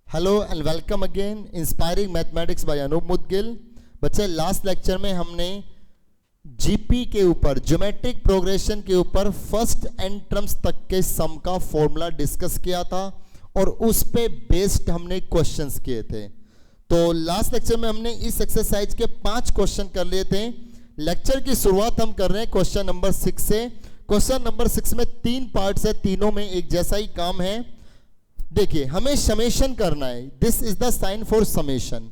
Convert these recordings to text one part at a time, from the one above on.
Hello and welcome again inspiring mathematics by Anoop Mudgil. बच्चे last lecture में हमने जीपी के ऊपर ज्योमेट्रिक प्रोग्रेशन के ऊपर फर्स्ट एन टर्म्स तक के सम का फॉर्मूला डिस्कस किया था और उस पे बेस्ड हमने क्वेश्चंस किए थे। तो लास्ट लेक्चर में हमने इस एक्सरसाइज के 5 क्वेश्चन कर लिए थे। लेक्चर की शुरुआत हम कर रहे हैं क्वेश्चन नंबर 6 से। क्वेश्चन नंबर 6 में 3 पार्ट्स है, तीनों में एक जैसा ही काम है। देखिए, हमें समेशन करना है। This is the sign for summation.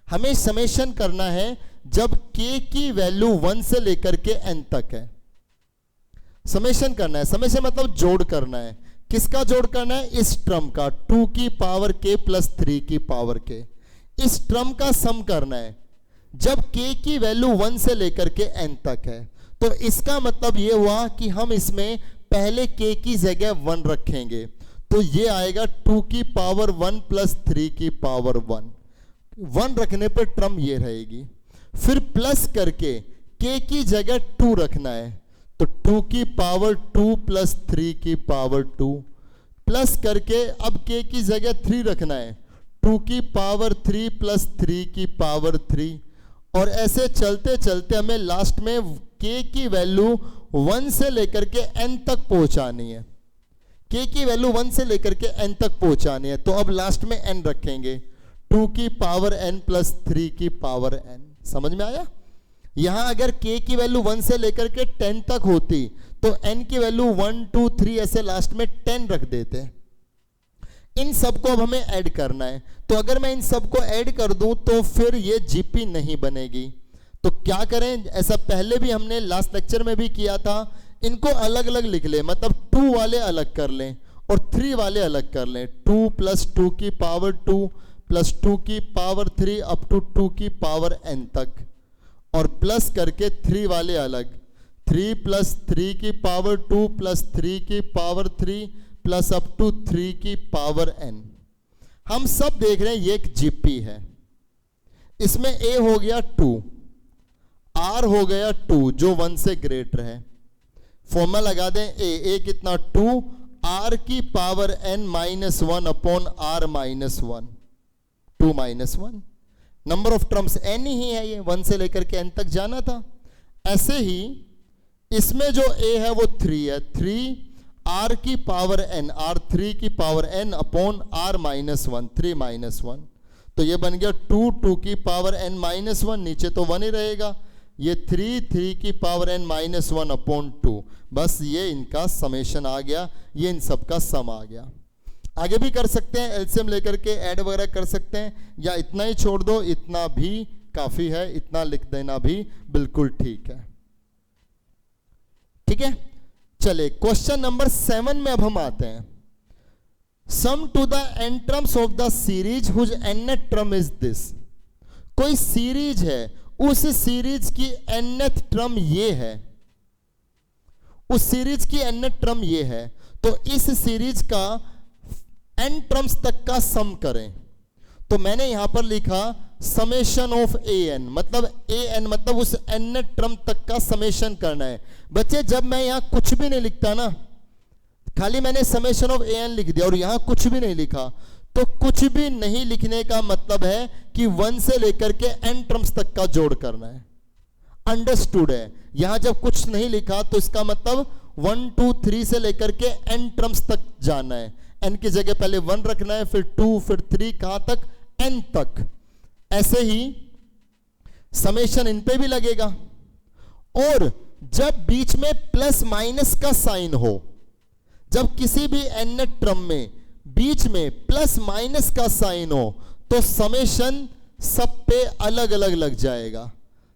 हमें समेशन करना है जब k की वैल्यू 1 से लेकर के n तक है। समेशन करना है, समेशन मतलब जोड़ करना है। किसका जोड़ करना है? इस टर्म का 2 की पावर k प्लस 3 की पावर k। इस टर्म का सम करना है जब k की वैल्यू 1 से लेकर के n तक है। तो इसका मतलब यह हुआ कि हम इसमें पहले k की जगह 1 रखेंगे, तो ये आएगा 2 की पावर 1 प्लस 3 की पावर 1 रखने पर टर्म ये रहेगी। फिर प्लस करके k की जगह 2 रखना है, तो 2 की पावर 2 प्लस 3 की पावर 2। प्लस करके अब k की जगह 3 रखना है, 2 की पावर 3 प्लस 3 की पावर 3। और ऐसे चलते चलते हमें लास्ट में k की वैल्यू 1 से लेकर के n तक पहुंचानी है। k की वैल्यू 1 से लेकर के n तक पहुंचानी है, तो अब लास्ट में n रखेंगे, 2 की पावर n प्लस 3 की पावर n। समझ में आया? यहां अगर k की वैल्यू 1 से लेकर के 10 तक होती तो n की वैल्यू 1 2 3 ऐसे लास्ट में 10 रख देते। इन सब को अब हमें ऐड करना है, तो अगर मैं इन सब को ऐड कर दूं तो फिर ये जीपी नहीं बनेगी। तो क्या करें? ऐसा पहले भी हमने लास्ट लेक्चर में भी किया था। इनको अलग अलग लिख ले, मतलब 2 वाले अलग कर लें और 3 वाले अलग कर लें। 2 प्लस 2 की पावर 2 प्लस 2 की पावर 3 अप टू 2 की पावर n तक, और प्लस करके 3 वाले अलग, 3 प्लस 3 की पावर 2 प्लस 3 की पावर 3 प्लस अप टू 3 की पावर n। हम सब देख रहे हैं ये एक जीपी है। इसमें a हो गया 2, r हो गया 2 जो 1 से ग्रेटर है। फॉर्मूला लगा दें, a कितना 2 r की power n minus 1 upon r minus 1, 2 minus 1। Number of terms n ही है, ये 1 से लेकर के n तक जाना था। ऐसे ही इसमें जो a है वो 3 है, 3 r की पावर n, r 3 की power n upon r minus 1, 3 minus 1। तो ये बन गया 2 की पावर n माइनस 1, नीचे तो 1 ही रहेगा। ये 3 की पावर n माइनस 1 अपॉन 2। बस ये इनका समेशन आ गया, ये इन सब का सम आ गया। आगे भी कर सकते हैं, एलसीएम लेकर के ऐड वगैरह कर सकते हैं, या इतना ही छोड़ दो, इतना भी काफी है, इतना लिख देना भी बिल्कुल ठीक है। ठीक है, चले क्वेश्चन नंबर 7 में अब हम आते हैं। Sum to the n terms of the series whose nth term is this. कोई सीरीज है, उस सीरीज की nth टर्म ये है, उस सीरीज की nth टर्म ये है, तो इस सीरीज का n टर्म्स तक का सम करें। तो मैंने यहां पर लिखा समेशन ऑफ an, मतलब an मतलब उस nth टर्म तक का समेशन करना है। बच्चे, जब मैं यहां कुछ भी नहीं लिखता ना, खाली मैंने समेशन ऑफ an लिख दिया और यहां कुछ भी नहीं लिखा, तो कुछ भी नहीं लिखने का मतलब है कि 1 से लेकर के n टर्म्स तक का जोड़ करना है। अंडरस्टूड है? यहां जब कुछ नहीं लिखा तो इसका मतलब 1 2 3 से लेकर के n टर्म्स तक जाना है। n की जगह पहले 1 रखना है, फिर 2, फिर 3, कहां तक? n तक। ऐसे ही समेशन इन पे भी लगेगा। और जब बीच में प्लस माइनस का साइन हो, जब किसी भी n टर्म में बीच में प्लस माइनस का साइन हो, तो समेशन सब पे अलग अलग लग जाएगा।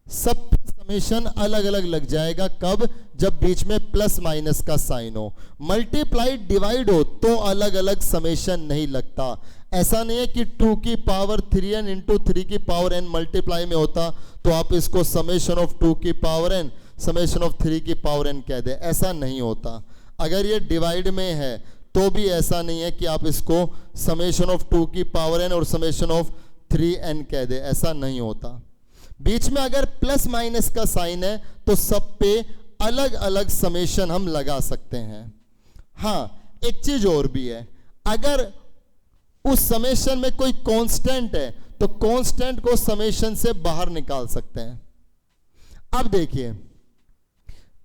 सब पे समेशन अलग अलग लग जाएगा। कब? जब बीच में प्लस माइनस का साइन हो। मल्टीप्लाई डिवाइड हो तो अलग अलग समेशन नहीं लगता। ऐसा नहीं है कि 2 की पावर 3n इंटू 3 की पावर n मल्टीप्लाई में होता तो आप इसको समेशन ऑफ 2 की पावर n समेशन ऑफ 3 की पावर n कह दे, ऐसा नहीं होता। अगर ये डिवाइड में है तो भी ऐसा नहीं है कि आप इसको समेशन ऑफ 2 की पावर n और समेशन ऑफ 3n कह दे, ऐसा नहीं होता। बीच में अगर प्लस माइनस का साइन है तो सब पे अलग अलग समेशन हम लगा सकते हैं। हाँ, एक चीज और भी है, अगर उस समेशन में कोई कांस्टेंट है तो कांस्टेंट को समेशन से बाहर निकाल सकते हैं। अब देखिए,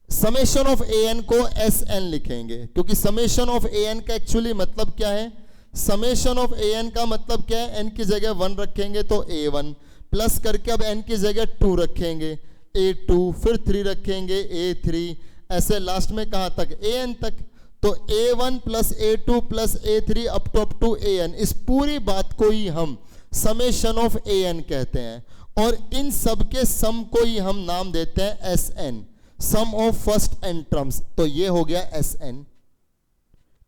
समेशन ऑफ ए एन को एस एन लिखेंगे, क्योंकि समेशन ऑफ ए एन का एक्चुअली मतलब क्या है, समेशन ऑफ ए एन का मतलब क्या है, एन की जगह 1 रखेंगे तो a1 प्लस करके अब एन की जगह 2 रखेंगे a2, फिर 3 रखेंगे a3, ऐसे लास्ट में कहां तक, an तक। तो a1 plus a2 plus a3 up to an, इस पूरी बात को ही हम समेशन ऑफ an कहते हैं, और इन सब के सम को ही हम नाम देते हैं sn, sum of first n terms. तो ये हो गया sn,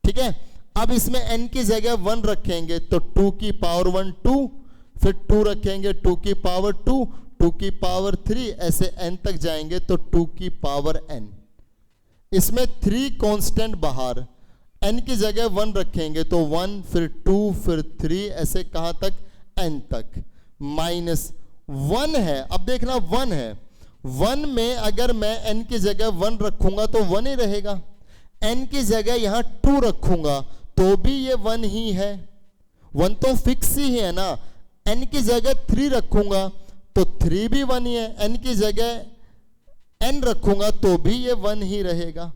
ठीक है। अब इसमें n की जगह 1 रखेंगे तो 2 की पावर 1 2, फिर 2 रखेंगे 2 की पावर 2, 2 की पावर 3, ऐसे n तक जाएंगे तो 2 की पावर n। इसमें 3 कांस्टेंट बाहर, n की जगह 1 रखेंगे तो 1, फिर 2, फिर 3, ऐसे कहां तक, n तक। माइनस 1 है, अब देखना 1 है, 1 में अगर मैं n की जगह 1 रखूंगा तो 1 ही रहेगा, n की जगह यहां 2 रखूंगा तो भी ये 1 ही है, 1 तो फिक्स ही है ना। n की जगह 3 रखूंगा तो 3 भी 1 ही है, n की जगह n रखूंगा तो भी ये 1 ही रहेगा।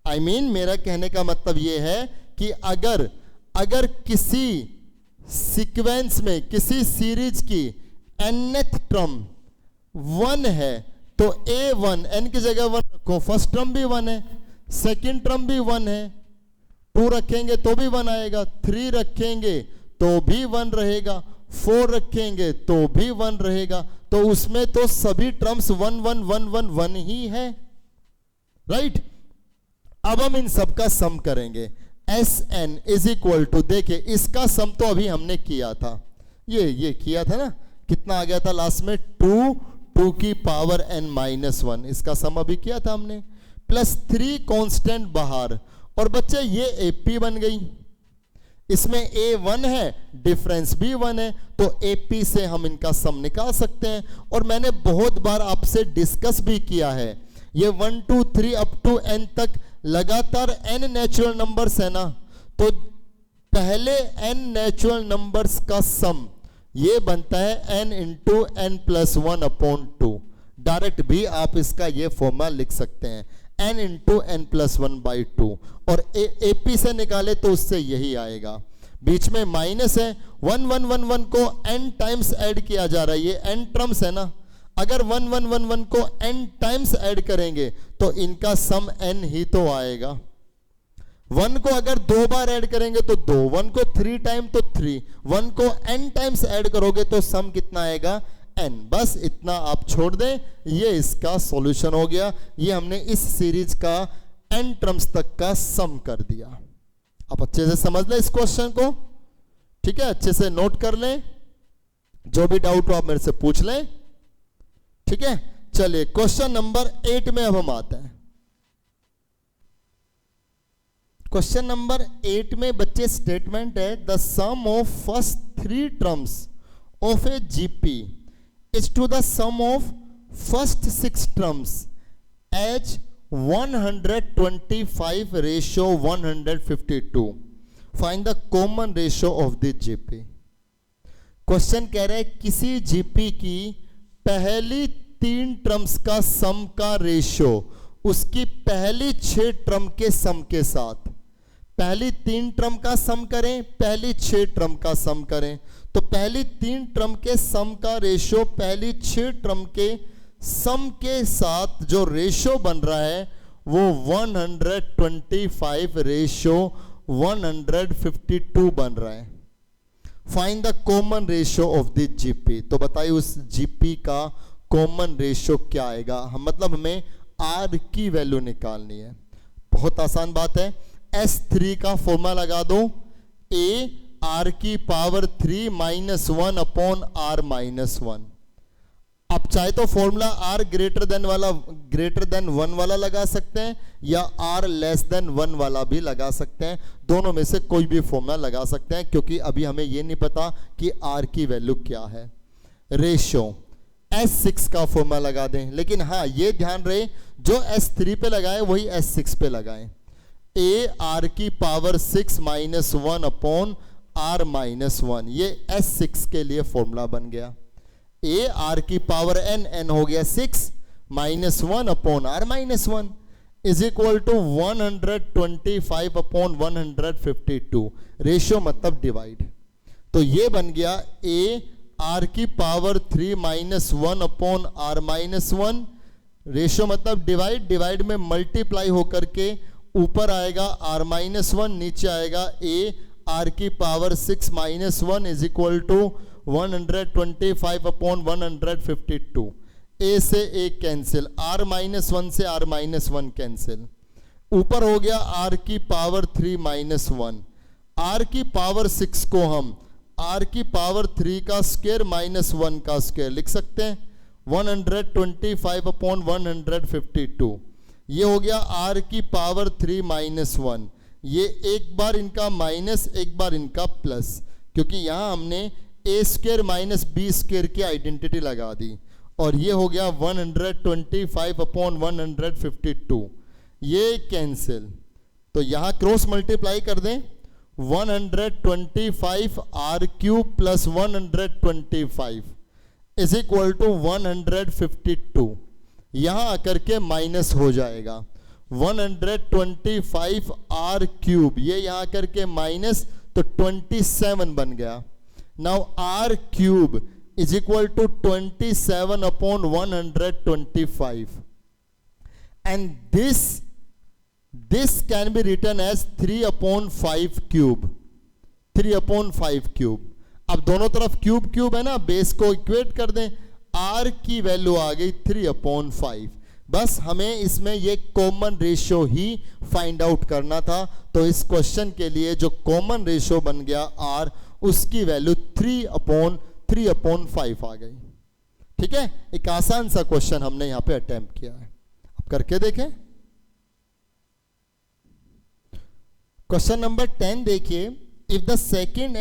I mean, मेरा कहने का मतलब ये है कि अगर किसी सीक्वेंस में, किसी सीरीज की nth टर्म 1 है तो a1, n की जगह 1 रखो, फर्स्ट टर्म भी 1 है, सेकंड टर्म भी 1 है, 2 रखेंगे तो भी 1 आएगा, 3 रखेंगे तो भी 1 रहेगा, 4 रखेंगे तो भी 1 रहेगा, तो उसमें तो सभी टर्म्स 1 1 1 1 1 ही है, राइट। अब हम इन सब का सम करेंगे, Sn इज इक्वल टू, देखिए इसका सम तो अभी हमने किया था, ये किया था ना, कितना आ गया था लास्ट में, 2 की पावर n माइनस 1, इसका सम अभी किया था हमने, प्लस 3 कांस्टेंट बाहर, और बच्चे ये AP बन गई, इसमें a1 है, डिफरेंस भी 1 है, तो AP से हम इनका सम निकाल सकते हैं। और मैंने बहुत बार आपसे डिस्कस भी किया है, ये 1 2 3 अप टू n तक लगातार n नेचुरल नंबर्स है ना, तो पहले n नेचुरल नंबर्स का सम ये बनता है n into n plus 1 upon 2। Direct भी आप इसका ये फॉर्मूला लिख सकते हैं, n into n plus 1 by 2, और AP से निकाले तो उससे यही आएगा। बीच में माइनस है, 1 1 1 1 को n टाइम्स ऐड किया जा रहा है, ये n टर्म्स है ना, अगर 1 1 1 1 को n टाइम्स ऐड करेंगे तो इनका सम n ही तो आएगा। 1 को अगर 2 बार ऐड करेंगे तो 2, 1 को 3 टाइम तो 3, 1 को n टाइम्स ऐड करोगे तो सम कितना आएगा, n। बस इतना आप छोड़ दें, ये इसका सॉल्यूशन हो गया, ये हमने इस सीरीज का n टर्म्स तक का सम कर दिया। आप अच्छे से समझ लें इस क्वेश्चन को, ठीक है, अच्छे से नोट कर लें, जो भी डाउट हो आप मेरे से पूछ लें, ठीक है। चलिए क्वेश्चन नंबर 8 में अब हम आते हैं। क्वेश्चन नंबर 8 में बच्चे स्टेटमेंट है, the sum of first 3 terms of a GP is to the sum of first 6 terms as 125 ratio 152, find the common ratio of the GP. Question कह रहा है किसी जीपी की पहली 3 टर्म्स का सम का रेशियो उसकी पहली 6 टर्म के सम के साथ, पहली 3 टर्म का सम करें, पहली 6 टर्म का सम करें, तो पहली 3 टर्म के सम का रेशियो पहली 6 टर्म के सम के साथ जो रेशियो बन रहा है वो 125 रेशियो 152 बन रहा है। Find the common ratio of the GP, तो बताइए उस जीपी का कॉमन रेशियो क्या आएगा, हम मतलब हमें आर की वैल्यू निकालनी है। बहुत आसान बात है, S3 का फॉर्मूला लगा दो, A R की power 3 minus 1 upon R minus 1। आप चाहे तो फॉर्मूला R ग्रेटर देन 1 वाला लगा सकते हैं या R लेस देन 1 वाला भी लगा सकते हैं, दोनों में से कोई भी फॉर्मूला लगा सकते हैं, क्योंकि अभी हमें यह नहीं पता कि R की वैल्यू क्या है। रेशियो S6 का फॉर्मूला लगा दें, लेकिन हाँ ये ध्यान रहे जो S3 पे लगाए वही S6 पे लगाएं। A R की power 6 minus 1 upon r minus 1, ये S6 के लिए फॉर्मूला बन गया। a r की पावर n, n हो गया 6 minus 1 upon r minus 1 is equal to 125 upon 152, ratio मतलब डिवाइड। तो ये बन गया a r की power 3 minus 1 upon r minus 1, ratio मतलब डिवाइड, डिवाइड में मल्टीप्लाई होकर के ऊपर आएगा r माइनस 1, नीचे आएगा a r की power 6 minus 1 is equal to 125 upon 152। a से a कैंसिल, r माइनस 1 से r माइनस 1 कैंसिल, ऊपर हो गया r की पावर 3 माइनस 1, r की पावर 6 को हम r की पावर 3 का स्क्वायर माइनस 1 का स्क्वायर लिख सकते हैं, 125 अपॉन 152। ये हो गया r की पावर 3 माइनस 1, ये एक बार इनका माइनस एक बार इनका प्लस, क्योंकि यहाँ हमने a square minus B square की आइडेंटिटी लगा दी, और ये हो गया 125 अपॉन 152, ये कैंसिल। तो यहाँ क्रॉस मल्टीप्लाई कर दें, 125 r cube plus 125 is equal to 152, यहां आकर के माइनस हो जाएगा 125 r क्यूब, ये यहां आकर के माइनस, तो 27 बन गया। Now r cube is equal to 27 upon 125, and this can be written as 3 upon 5 cube, 3 upon 5 cube. अब दोनों तरफ क्यूब क्यूब है ना, बेस को इक्वेट कर दें, r की वैल्यू आ गई 3 अपॉन 5। बस हमें इसमें ये कॉमन रेशियो ही फाइंड आउट करना था, तो इस क्वेश्चन के लिए जो कॉमन रेशियो बन गया r, उसकी वैल्यू 3 अपॉन 5 आ गई। ठीक है, एक आसान सा क्वेश्चन हमने यहां पे अटेम्प्ट किया है, अब करके देखें। क्वेश्चन नंबर 10 देखिए, if the second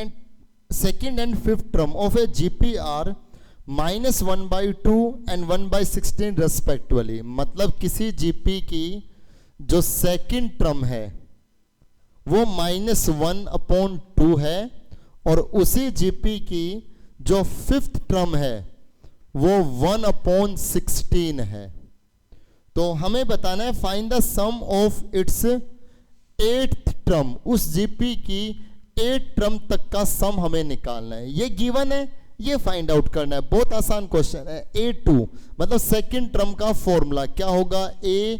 and fifth term of a GP are -1/2 and 1/16 respectively, मतलब किसी जीपी की जो सेकेंड टर्म है वो -1/2 है, और उसी जीपी की जो फिफ्थ टर्म है वो 1/16 है। तो हमें बताना है find the sum of its 8th term, उस जीपी की 8 टर्म तक का सम हमें निकालना है। ये गिवन है, ये फाइंड आउट करना है, बहुत आसान क्वेश्चन है। A2 मतलब सेकंड टर्म का फॉर्मूला क्या होगा, a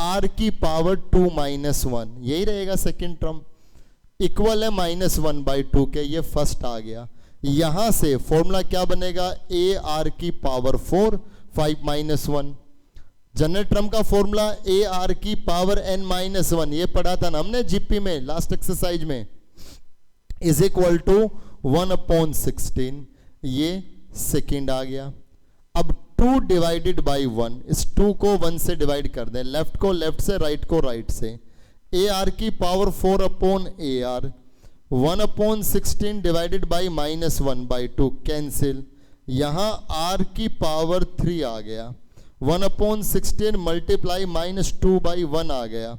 r की पावर 2 माइनस 1, यही रहेगा सेकंड टर्म, इक्वल है -1/2 के, ये फर्स्ट आ गया। यहां से फॉर्मूला क्या बनेगा, a r की पावर 4 5 माइनस 1, जनरल टर्म का फॉर्मूला a r की पावर n माइनस 1, ये पढ़ा था ना हमने जीपी में लास्ट एक्सरसाइज में, इज इक्वल टू 1/16, ये सेकेंड आ गया। अब 2 डिवाइडेड बाई 1, इस 2 को 1 से डिवाइड कर दें, लेफ्ट को लेफ्ट से, राइट को राइट से, a r की power 4 upon a r, 1/16 divided by -1/2 cancel, यहां r की पावर 3 आ गया, 1/16 मल्टीप्लाई -2/1 आ गया,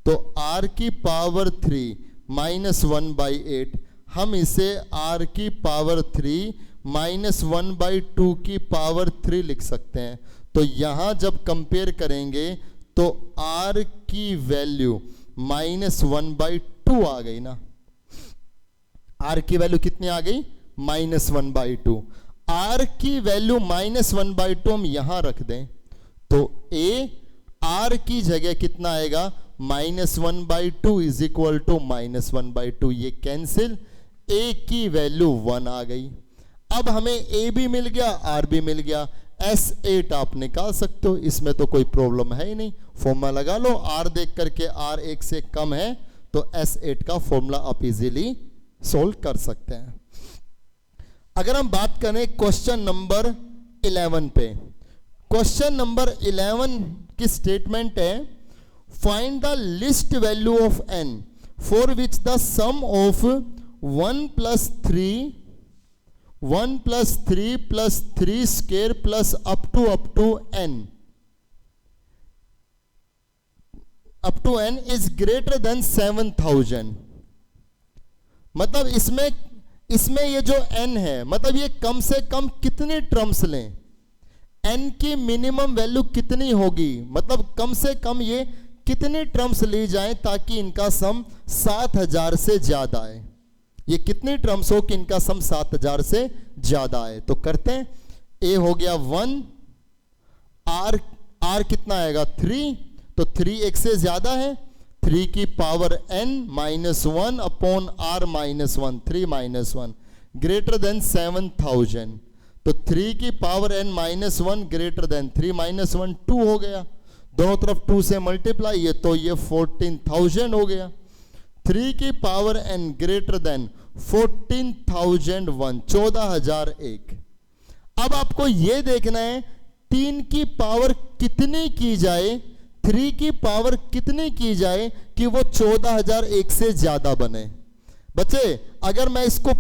तो r की पावर 3 -1/8, हम इसे r की पावर 3 -1/2 की पावर 3 लिख सकते हैं। तो यहां जब कंपेयर करेंगे तो r की वैल्यू -1/2 आ गई ना, r की वैल्यू कितनी आ गई, -1/2। r की वैल्यू -1/2 हम यहां रख दें तो a r की जगह कितना आएगा, -1/2 इज इक्वल टू -1/2, ये कैंसिल, a की वैल्यू 1 आ गई। अब हमें a भी मिल गया, r भी मिल गया, S8 आप निकाल सकते हो, इसमें तो कोई प्रॉब्लम है ही नहीं, फॉर्मूला लगा लो, r देख करके r 1 से कम है तो S8 का फॉर्मूला आप इजीली सोल्व कर सकते हैं। अगर हम बात करें क्वेश्चन नंबर 11 पे, क्वेश्चन नंबर 11 की स्टेटमेंट है, find the least value of n for which the sum of 1 + 3 + 3 square plus up to n is greater than 7000। मतलब इसमें इसमें ये जो n है मतलब ये कम से कम कितनी टर्म्स लें, n की मिनिमम वैल्यू कितनी होगी, मतलब कम से कम ये कितनी टर्म्स ली जाए ताकि इनका सम 7000 से ज्यादा आए। ये कितनी टर्म्स हो कि इनका सम 7000 से ज्यादा आए। तो करते हैं, a हो गया 1, r कितना आएगा 3, तो 3 एक से ज्यादा है, 3 की power n minus 1 upon r minus 1, 3 minus 1 greater than 7000, तो 3 की power n minus 1 greater than 3 minus 1 2 हो गया, दोनों तरफ 2 से मल्टीप्लाई है तो ये 14000 हो गया। 3 की पावर n ग्रेटर देन 14001, 14001। अब आपको ये देखना है 3 की पावर कितनी की जाए, 3 की पावर कितनी की जाए कि वो 14001 से ज्यादा बने। बच्चे अगर मैं इसको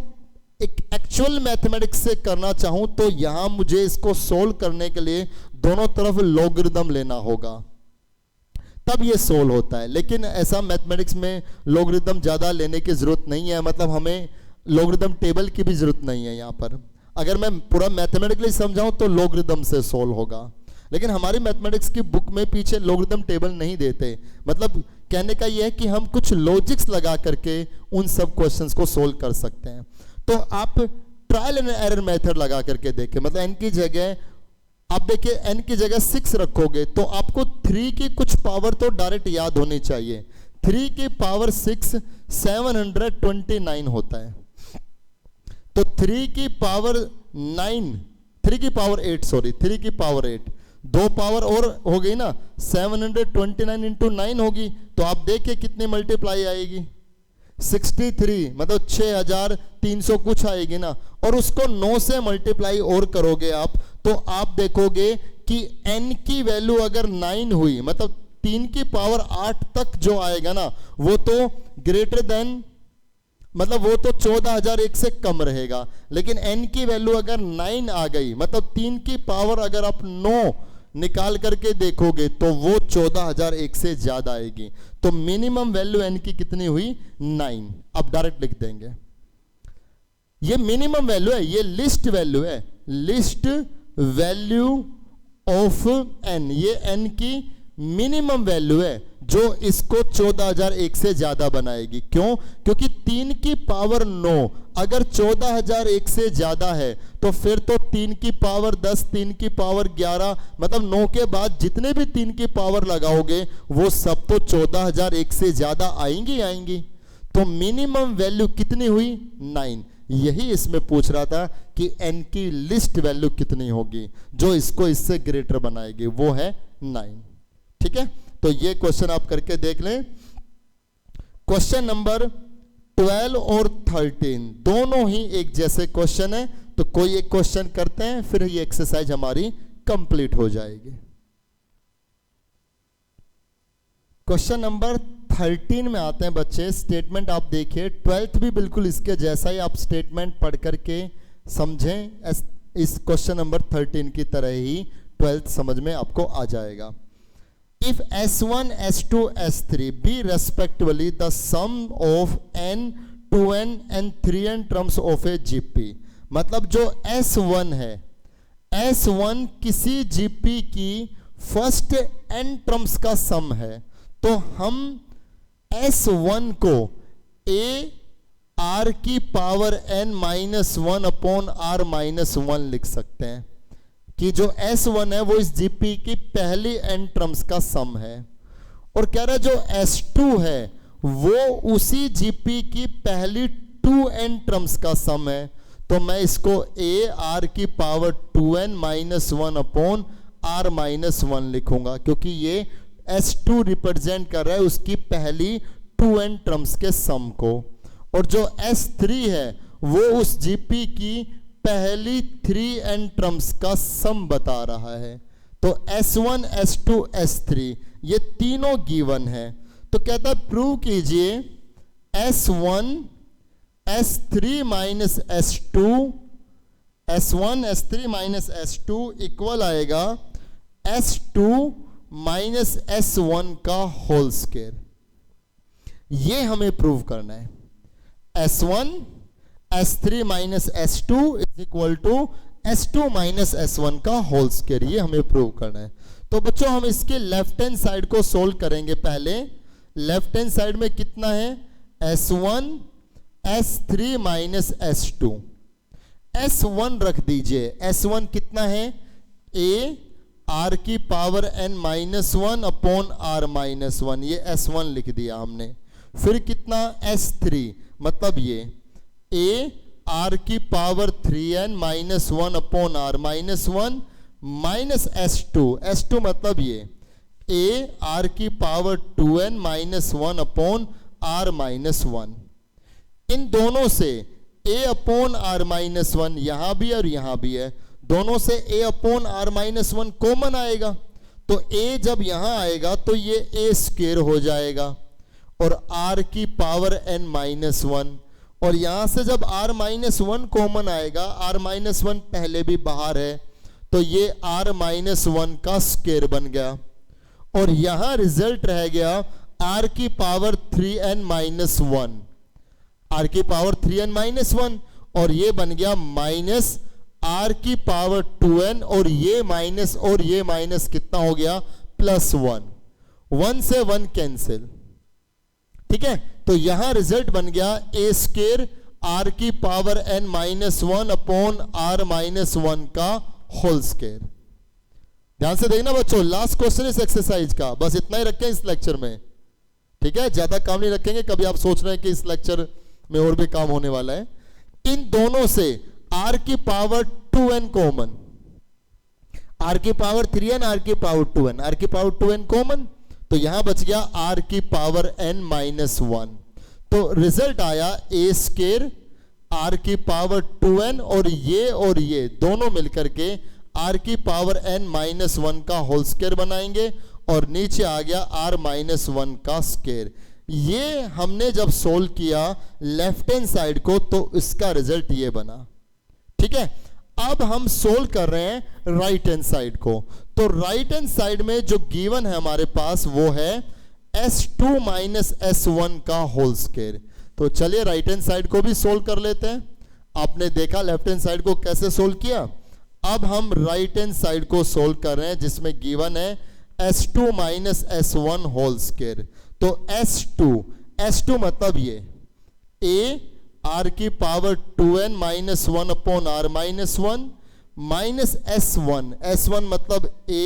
एक एक्चुअल मैथमेटिक्स से करना चाहूं तो यहां मुझे इसको सोल्व करने के लिए दोनों तरफ लॉगरिदम लेना होगा, तब ये सोल्व होता है। लेकिन ऐसा मैथमेटिक्स में लॉगरिदम ज़्यादा लेने की ज़रूरत नहीं है, मतलब हमें लॉगरिदम टेबल की भी ज़रूरत नहीं है यहाँ पर। अगर मैं पूरा मैथमेटिकली समझाऊं तो लॉगरिदम से सोल्व होगा, लेकिन हमारी मैथमेटिक्स की बुक में पीछे लॉगरिदम टेबल नहीं देते। मतलब कहने का ये है कि हम कुछ लॉजिक्स लगा करके उन सब क्वेश्चंस को सोल्व कर सकते हैं। तो आप ट्रायल एंड एरर मेथड लगा करके देखें, मतलब n की जगह आप देखिए n की जगह 6 रखोगे तो आपको 3 की कुछ पावर तो डायरेक्ट याद होनी चाहिए। 3 की पावर 6 729 होता है, तो 3 की पावर 8 दो पावर और हो गई ना, 729 इंटू 9 होगी, तो आप देखिए कितनी मल्टीप्लाई आएगी, 63 मतलब 6300 कुछ आएगी ना, और उसको 9 से मल्टीप्लाई और करोगे आप तो आप देखोगे कि n की वैल्यू अगर 9 हुई, मतलब 3 की पावर 8 तक जो आएगा ना वो तो ग्रेटर देन, मतलब वो तो 14001 से कम रहेगा। लेकिन n की वैल्यू अगर 9 आ गई, मतलब 3 की पावर अगर आप 9 निकाल करके देखोगे तो वो 14001 से ज्यादा आएगी। तो मिनिमम वैल्यू n की कितनी हुई 9। अब डायरेक्ट लिख देंगे, ये मिनिमम वैल्यू है, ये लिस्ट वैल्यू है, लिस्ट वैल्यू ऑफ n, ये n की मिनिमम वैल्यू है जो इसको 14001 से ज्यादा बनाएगी। क्यों? क्योंकि 3 की पावर 9 अगर 14001 से ज्यादा है तो फिर तो 3 की पावर 10, 3 की पावर 11, मतलब 9 के बाद जितने भी 3 की पावर लगाओगे वो सब तो 14001 से ज्यादा आएंगी। तो मिनिमम वैल्यू कितनी हुई 9। यही इसमें पूछ रहा था कि n की लिस्ट वैल्यू कितनी होगी जो इसको इससे ग्रेटर बनाएगी, वो है 9। ठीक है, तो ये क्वेश्चन आप करके देख लें। क्वेश्चन नंबर 12 और 13 दोनों ही एक जैसे क्वेश्चन है, तो कोई एक क्वेश्चन करते हैं फिर ये एक्सरसाइज हमारी कंप्लीट हो जाएगी। क्वेश्चन नंबर 13 में आते हैं बच्चे। स्टेटमेंट आप देखिए, 12th भी बिल्कुल इसके जैसा ही आप स्टेटमेंट पढ़ करके समझें, इस क्वेश्चन नंबर 13 की तरह ही 12th समझ में आपको आ जाएगा। If S1, S2, S3 be respectively the sum of n, 2n and 3n terms of a GP, मतलब जो S1 है, S1 किसी GP की फर्स्ट n टर्म्स का सम है, तो हम S1 को a r की power n minus 1 upon r minus 1 लिख सकते हैं कि जो S1 है वो इस GP की पहली n टर्म्स का सम है, और कह रहा है जो S2 है वो उसी GP की पहली 2n टर्म्स का सम है। तो मैं इसको a r की power 2n minus 1 upon r minus 1 लिखूंगा, क्योंकि ये S2 रिप्रेजेंट कर रहा है उसकी पहली 2n टर्म्स के सम को, और जो S3 है वो उस GP की पहली 3n टर्म्स का सम बता रहा है। तो S1, S2, S3 ये तीनों गिवन है, तो कहता है प्रूव कीजिए S1, S3 minus S2, S1, S3 minus S2 equal आएगा S2 माइनस S1 का होल स्क्वायर। ये हमें प्रूव करना है। S1, S3 minus S2 is equal to S2 minus S1 का होल स्क्वायर, ये हमें प्रूव करना है। तो बच्चों हम इसके लेफ्ट हैंड साइड को सोल्व करेंगे। पहले लेफ्ट हैंड साइड में कितना है, S1 S3 minus S2, S1 रख दीजिए। S1 कितना है, A R की power n minus 1 upon R minus 1, ये S1 लिख दिया हमने। फिर कितना S3, मतलब ये A R की power 3n minus 1 upon R minus 1 minus S2, S2 मतलब ये A R की power 2n minus 1 upon R minus 1। इन दोनों से A अपॉन R माइनस 1 यहां भी और यहां भी है, दोनों से A upon R minus 1 common आएगा, तो A जब यहां आएगा तो ये A स्क्वायर हो जाएगा और R की पावर n माइनस 1, और यहां से जब R माइनस 1 कॉमन आएगा, R माइनस 1 पहले भी बाहर है, तो ये R माइनस 1 का स्क्वायर बन गया, और यहां रिजल्ट रह गया R की पावर 3n माइनस 1, R की पावर 3n माइनस 1, और ये बन गया माइनस R की पावर 2n, और ये माइनस कितना हो गया, प्लस 1, 1 से 1 कैंसिल। ठीक है, तो यहां रिजल्ट बन गया A स्क्वायर R की power n minus 1 upon R minus 1 का होल स्क्वायर। ध्यान से देखना बच्चों, लास्ट क्वेश्चन इस एक्सरसाइज का, बस इतना ही रखें इस लेक्चर में। ठीक है, ज्यादा काम नहीं रखेंगे, कभी आप सोच रहे हैं कि इस लेक्चर में और भी काम होने वाला है। इन दोनों से R की पावर 2n कॉमन, R की पावर 3n, R की पावर 2n, R की पावर 2n कॉमन, तो यहां बच गया R की पावर n माइनस 1। तो रिजल्ट आया A स्क्वायर R की पावर 2n, और ये दोनों मिलकर के R की पावर n माइनस 1 का होल स्क्वायर बनाएंगे, और नीचे आ गया R माइनस 1 का स्क्वायर। ये हमने जब सोल्व किया लेफ्ट हैंड साइड को, तो इसका रिजल्ट ये बना। ठीक है, अब हम सोल्व कर रहे हैं राइट हैंड साइड को। तो राइट हैंड साइड में जो गिवन है हमारे पास वो है S2 माइनस S1 का होल स्क्वायर। तो चलिए राइट हैंड साइड को भी सोल्व कर लेते हैं। आपने देखा लेफ्ट हैंड साइड को कैसे सोल्व किया, अब हम राइट हैंड साइड को सोल्व कर रहे हैं जिसमें गिवन है S2 minus S1 whole square. तो S2 मतलब ये A R की power 2n minus 1 upon R minus 1 minus S1 मतलब A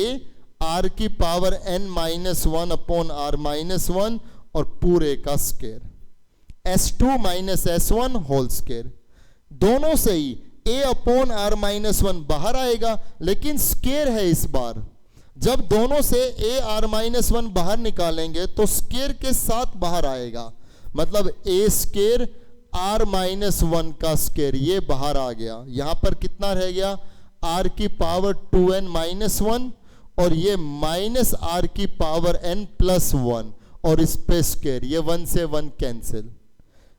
R की power n minus 1 upon R minus 1 और पूरे का square. S2 minus S1 whole square. दोनों से ही A अपॉन R माइनस 1 बाहर आएगा, लेकिन स्क्वायर है इस बार। जब दोनों से A R माइनस 1 बाहर निकालेंगे तो स्क्वायर के साथ बाहर आएगा, मतलब A स्क्वायर R माइनस 1 का स्क्वायर ये बाहर आ गया। यहां पर कितना रह गया, R की पावर 2n माइनस 1 और ये माइनस R की पावर n प्लस 1 और इस पे स्क्वायर, ये 1 से 1 कैंसिल।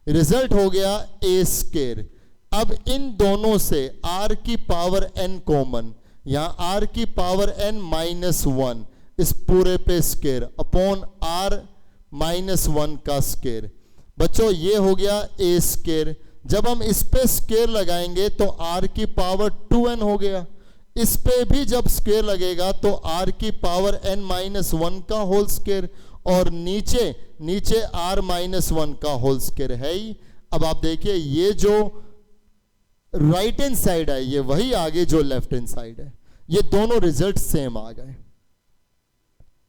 रिजल्ट हो गया A स्क्वायर। अब इन दोनों से R की पावर n कॉमन, यहां R की पावर n माइनस 1 इस पूरे पे स्क्वायर अपॉन R माइनस 1 का स्क्वायर। बच्चों ये हो गया A स्क्वायर। जब हम इस पे स्क्वायर लगाएंगे तो R की पावर 2n हो गया, इस पे भी जब स्क्वायर लगेगा तो R की पावर n माइनस 1 का होल स्क्वायर और नीचे R माइनस 1 का होल स्क्वायर है ही। अब आप देखिए ये जो राइट हैंड साइड है ये वही आगे जो लेफ्ट हैंड साइड है, ये दोनों रिजल्ट सेम आ गए।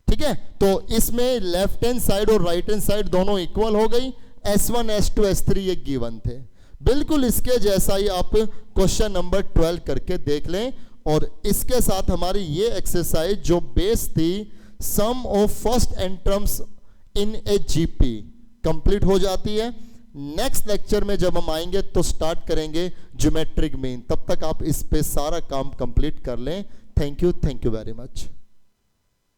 ठीक है, तो इसमें लेफ्ट हैंड साइड और राइट हैंड साइड दोनों इक्वल हो गई। S1 S2 S3 ये गिवन थे। बिल्कुल इसके जैसा ही आप क्वेश्चन नंबर 12 करके देख लें। और इसके साथ हमारी ये एक्सरसाइज जो बेस थी sum of first n terms in a GP complete हो जाती है। नेक्स्ट लेक्चर में जब हम आएंगे तो स्टार्ट करेंगे ज्योमेट्रिक मीन। तब तक आप इस पे सारा काम कंप्लीट कर लें। Thank you very much.